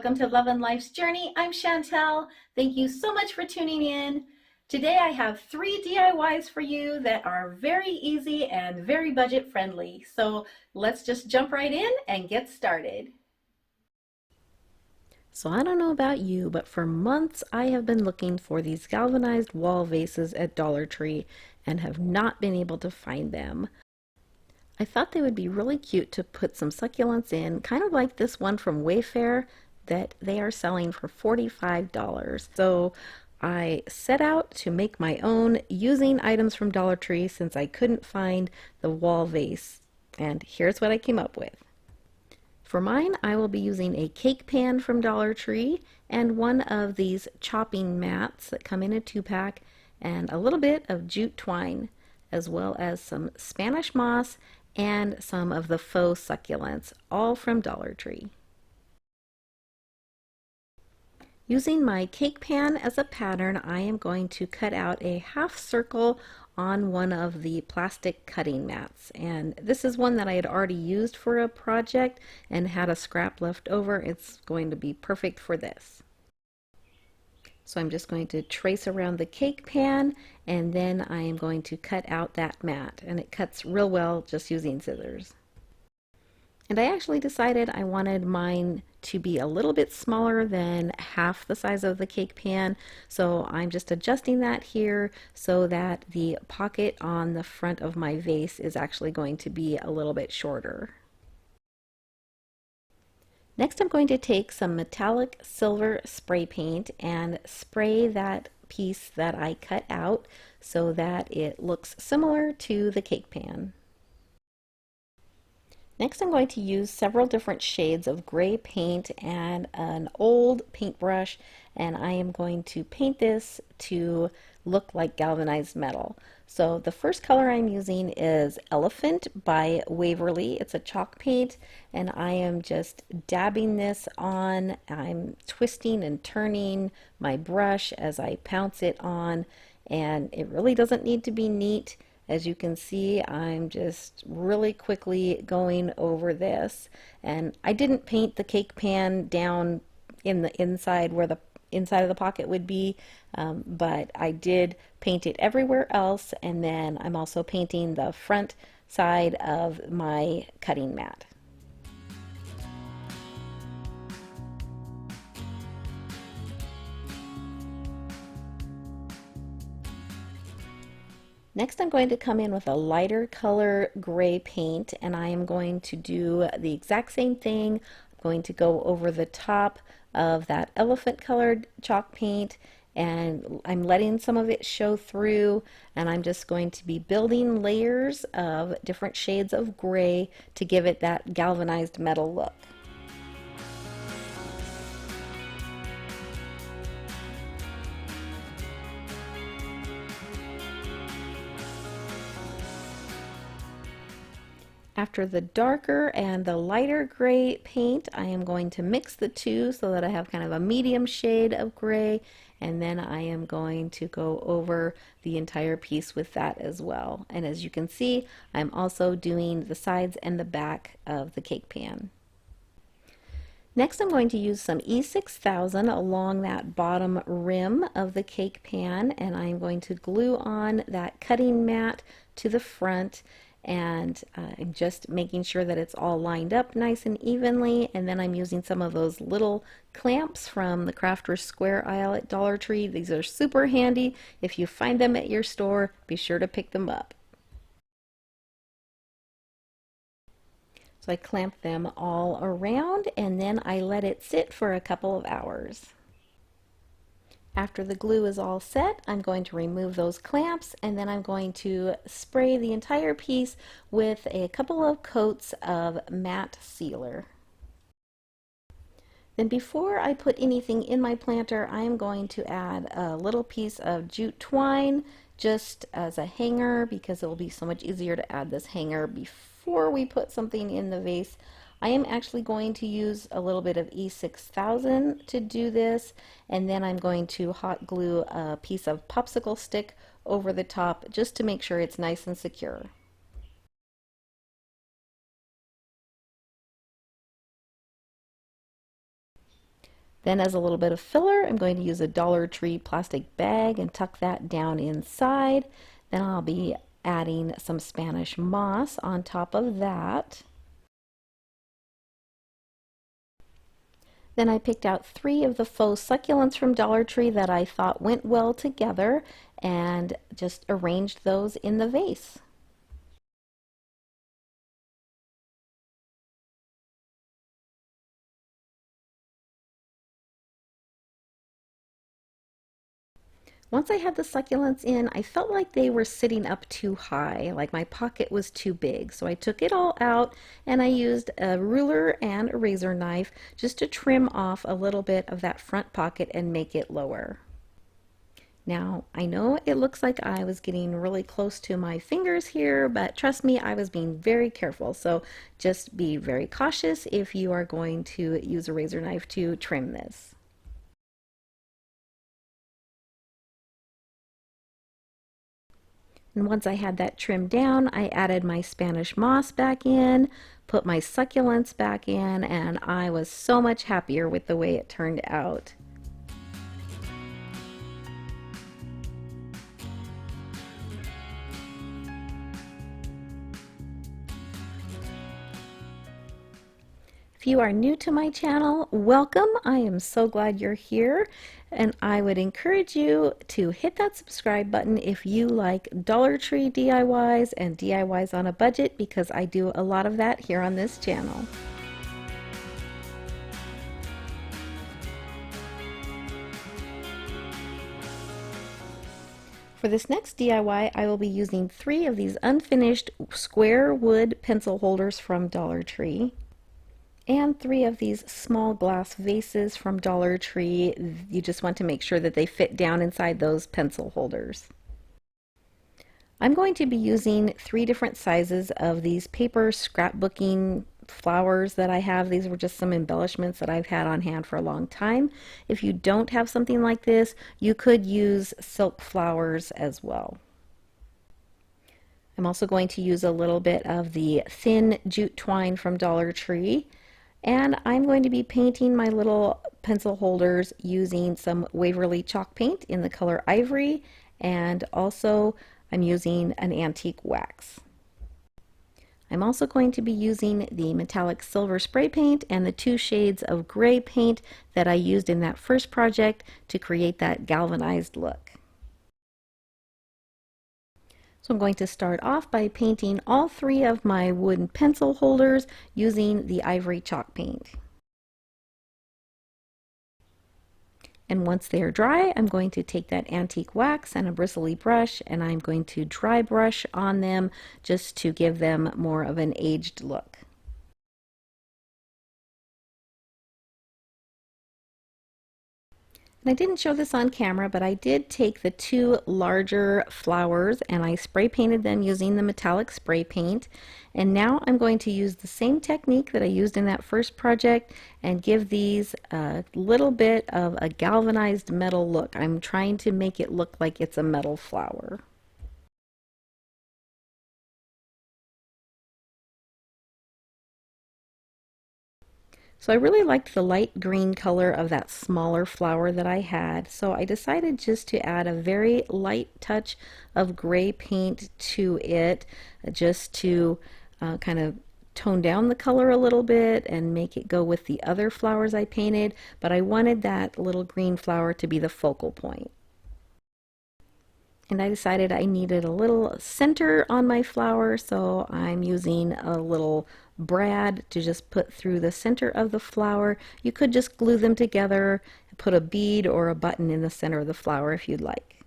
welcome to Love and Life's Journey. I'm Chantel. Thank you so much for tuning in. Today I have 3 DIYs for you that are very easy and very budget friendly. So let's just jump right in and get started. So I don't know about you, but for months I have been looking for these galvanized wall vases at Dollar Tree and have not been able to find them. I thought they would be really cute to put some succulents in, kind of like this one from Wayfair that they are selling for $45. So I set out to make my own using items from Dollar Tree since I couldn't find the wall vase. And here's what I came up with. For mine, I will be using a cake pan from Dollar Tree and one of these chopping mats that come in a 2-pack and a little bit of jute twine, as well as some Spanish moss and some of the faux succulents, all from Dollar Tree. Using my cake pan as a pattern, I am going to cut out a half circle on one of the plastic cutting mats. And this is one that I had already used for a project and had a scrap left over. It's going to be perfect for this. So I'm just going to trace around the cake pan, and then I am going to cut out that mat, and it cuts real well just using scissors. And I actually decided I wanted mine to be a little bit smaller than half the size of the cake pan, so I'm just adjusting that here so that the pocket on the front of my vase is actually going to be a little bit shorter. Next, I'm going to take some metallic silver spray paint and spray that piece that I cut out so that it looks similar to the cake pan. Next, I'm going to use several different shades of gray paint and an old paintbrush, and I am going to paint this to look like galvanized metal. So the first color I'm using is Elephant by Waverly. It's a chalk paint, and I am just dabbing this on. I'm twisting and turning my brush as I pounce it on, and it really doesn't need to be neat. As you can see, I'm just really quickly going over this, and I didn't paint the cake pan down in the inside where the inside of the pocket would be, but I did paint it everywhere else, and then I'm also painting the front side of my cutting mat. Next, I'm going to come in with a lighter color gray paint, and I am going to do the exact same thing. I'm going to go over the top of that elephant colored chalk paint, and I'm letting some of it show through, and I'm just going to be building layers of different shades of gray to give it that galvanized metal look. After the darker and the lighter gray paint, I am going to mix the two so that I have kind of a medium shade of gray, and then I am going to go over the entire piece with that as well. And as you can see, I'm also doing the sides and the back of the cake pan. Next, I'm going to use some E6000 along that bottom rim of the cake pan, and I'm going to glue on that cutting mat to the front, and I'm just making sure that it's all lined up nice and evenly. And then I'm using some of those little clamps from the Crafters Square aisle at Dollar Tree. These are super handy. If you find them at your store, be sure to pick them up. So I clamp them all around, and then I let it sit for a couple of hours. After the glue is all set, I'm going to remove those clamps, and then I'm going to spray the entire piece with a couple of coats of matte sealer. Then before I put anything in my planter, I am going to add a little piece of jute twine just as a hanger, because it will be so much easier to add this hanger before we put something in the vase. I am actually going to use a little bit of E6000 to do this, and then I'm going to hot glue a piece of popsicle stick over the top just to make sure it's nice and secure. Then as a little bit of filler, I'm going to use a Dollar Tree plastic bag and tuck that down inside. Then I'll be adding some Spanish moss on top of that. Then I picked out 3 of the faux succulents from Dollar Tree that I thought went well together and just arranged those in the vase. Once I had the succulents in, I felt like they were sitting up too high, like my pocket was too big. So I took it all out and I used a ruler and a razor knife just to trim off a little bit of that front pocket and make it lower. Now, I know it looks like I was getting really close to my fingers here, but trust me, I was being very careful. So just be very cautious if you are going to use a razor knife to trim this. And once I had that trimmed down, I added my Spanish moss back in, put my succulents back in, and I was so much happier with the way it turned out. If you are new to my channel, welcome. I am so glad you're here, and I would encourage you to hit that subscribe button if you like Dollar Tree DIYs and DIYs on a budget, because I do a lot of that here on this channel. For this next DIY, I will be using 3 of these unfinished square wood pencil holders from Dollar Tree, and 3 of these small glass vases from Dollar Tree. You just want to make sure that they fit down inside those pencil holders. I'm going to be using 3 different sizes of these paper scrapbooking flowers that I have. These were just some embellishments that I've had on hand for a long time. If you don't have something like this, you could use silk flowers as well. I'm also going to use a little bit of the thin jute twine from Dollar Tree. And I'm going to be painting my little pencil holders using some Waverly chalk paint in the color Ivory, and also I'm using an antique wax. I'm also going to be using the metallic silver spray paint and the 2 shades of gray paint that I used in that first project to create that galvanized look. So I'm going to start off by painting all 3 of my wooden pencil holders using the Ivory chalk paint. And once they are dry, I'm going to take that antique wax and a bristly brush, and I'm going to dry brush on them just to give them more of an aged look. And I didn't show this on camera, but I did take the 2 larger flowers and I spray painted them using the metallic spray paint. And now I'm going to use the same technique that I used in that first project and give these a little bit of a galvanized metal look. I'm trying to make it look like it's a metal flower. So I really liked the light green color of that smaller flower that I had, so I decided just to add a very light touch of gray paint to it, just to kind of tone down the color a little bit and make it go with the other flowers I painted, but I wanted that little green flower to be the focal point. And I decided I needed a little center on my flower, so I'm using a little brad to just put through the center of the flower. You could just glue them together, put a bead or a button in the center of the flower if you'd like.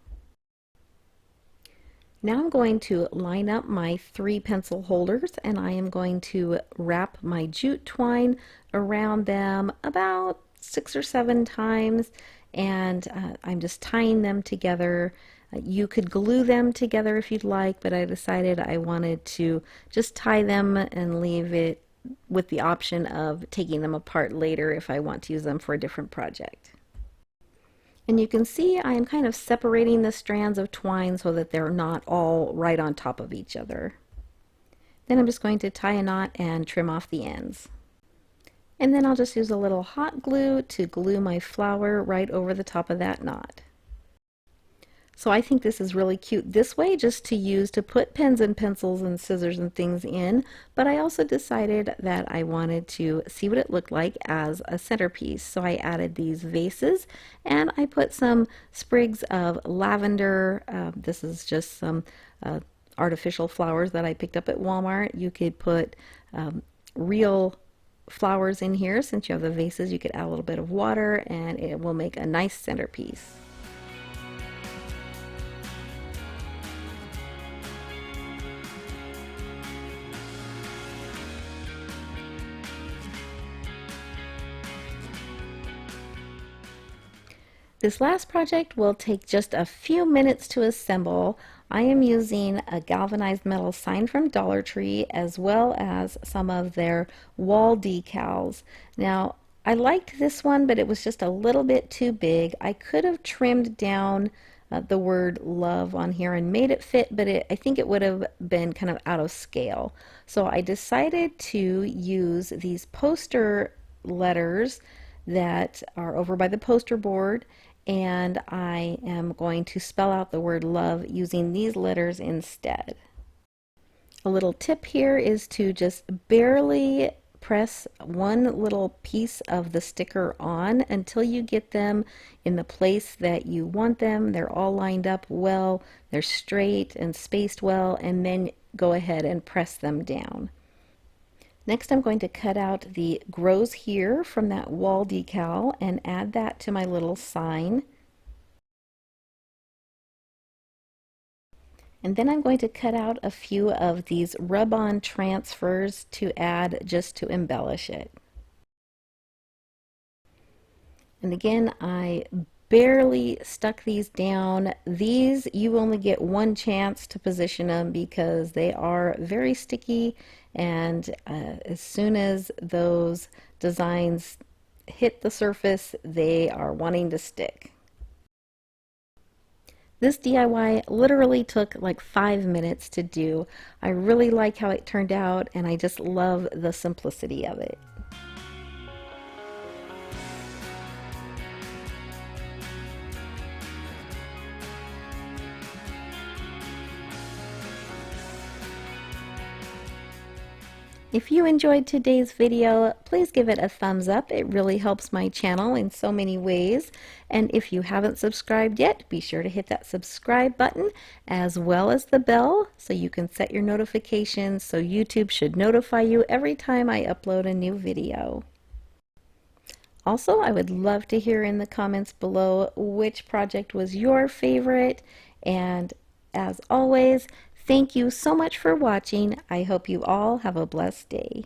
Now I'm going to line up my 3 pencil holders, and I am going to wrap my jute twine around them about 6 or 7 times, and I'm just tying them together. You could glue them together if you'd like, but I decided I wanted to just tie them and leave it with the option of taking them apart later if I want to use them for a different project. And you can see I am kind of separating the strands of twine so that they're not all right on top of each other. Then I'm just going to tie a knot and trim off the ends. And then I'll just use a little hot glue to glue my flower right over the top of that knot. So I think this is really cute this way, just to use to put pens and pencils and scissors and things in, but I also decided that I wanted to see what it looked like as a centerpiece. So I added these vases and I put some sprigs of lavender. This is just some artificial flowers that I picked up at Walmart. You could put real flowers in here. Since you have the vases, you could add a little bit of water and it will make a nice centerpiece. This last project will take just a few minutes to assemble. I am using a galvanized metal sign from Dollar Tree as well as some of their wall decals. Now, I liked this one, but it was just a little bit too big. I could have trimmed down the word love on here and made it fit, but I think it would have been kind of out of scale. So I decided to use these poster letters that are over by the poster board, and I am going to spell out the word love using these letters instead. A little tip here is to just barely press one little piece of the sticker on until you get them in the place that you want them. They're all lined up well, they're straight and spaced well, and then go ahead and press them down. Next, I'm going to cut out the grows here from that wall decal and add that to my little sign. And then I'm going to cut out a few of these rub-on transfers to add just to embellish it. And again, I barely stuck these down. These, you only get one chance to position them because they are very sticky, and as soon as those designs hit the surface, they are wanting to stick. This DIY literally took like 5 minutes to do. I really like how it turned out, and I just love the simplicity of it. If you enjoyed today's video, please give it a thumbs up. It really helps my channel in so many ways. And if you haven't subscribed yet, be sure to hit that subscribe button as well as the bell so you can set your notifications so YouTube should notify you every time I upload a new video. Also, I would love to hear in the comments below which project was your favorite. And as always, thank you so much for watching. I hope you all have a blessed day.